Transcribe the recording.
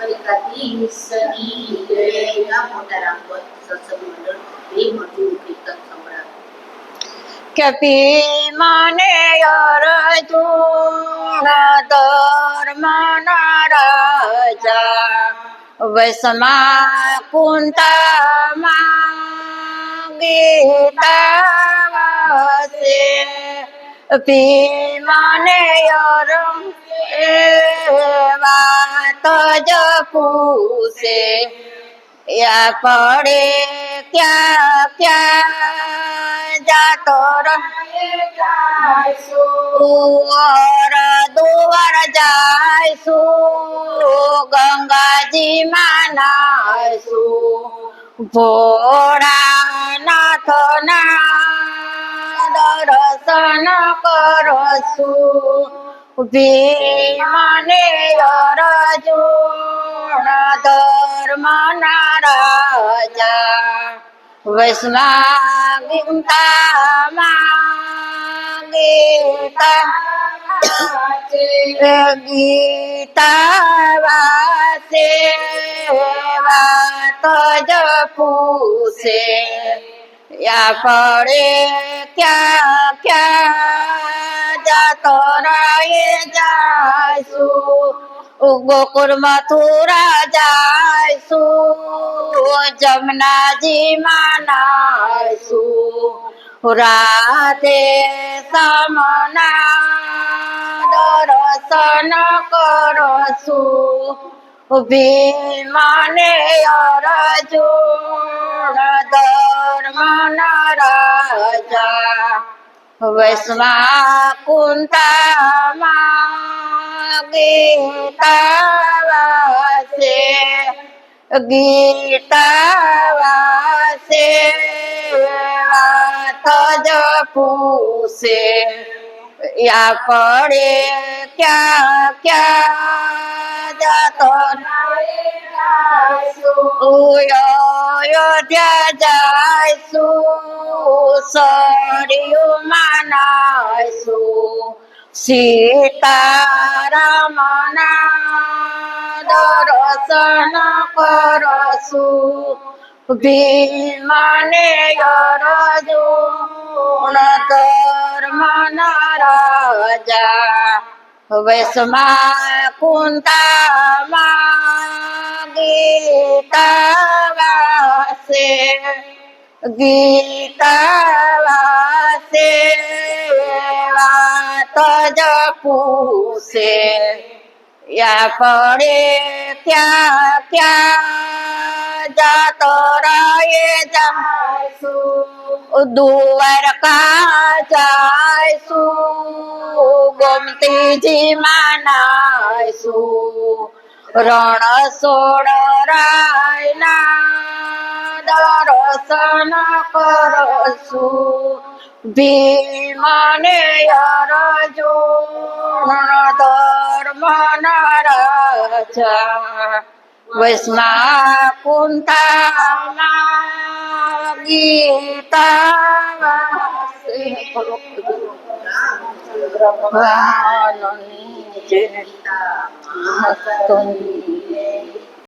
દ્વારિકાધીશની જય. મોટા રામપત સત્સંગ મંડળ એ મોટું કીર્તન સંભળાવે. કે મને અર્જુન ધર્મના રાજા વૈષ્ણવ કુંતામાં ગીતા વસે મને વાત જ પૂછે યા પડે ક્યાં ક્યાં જાતો દુવાર જાયશું ગંગાજી માં નાયશું ભોળાનાથ ના દર્શન કરશું મને અર્જુન ધર્મના રાજા વૈષ્ણવ ગીતામાં ગીતા વાસે વાત જ પૂછે યા પડે ક્યાં ક્યાં જાતો રાયે જાયશું ગોકુળ મથુરા જાયશું જમનાજી માં નાયશું રાધે સમના દર્શન કરશું મને અર્જુન ધર્મના રાજા વૈષ્ણવ કુંતામાં ગીતા વાસે વાત જ પૂછે યા પડે ક્યાં ક્યાં જાતો અયોધ્યા જાયશું સરયુ માં નાયશું સીતારામના દર્શન કરશું મને અર્જુન ધર્મના રાજા વૈષ્ણવ કુંતામાં ગીતા વાસે વાત જ પૂછે યા પડે ક્યાં ક્યાં જાતો રાયે જાયશું દ્વારકા જાયશું ગોમતીજી માં નાયશું રણછોડ રાયના દર્શન કરશું મને અર્જુન ધર્મના રાજા વૈષ્ણવ કુંતામાં ગીતા વાસે ભગવાનની જય.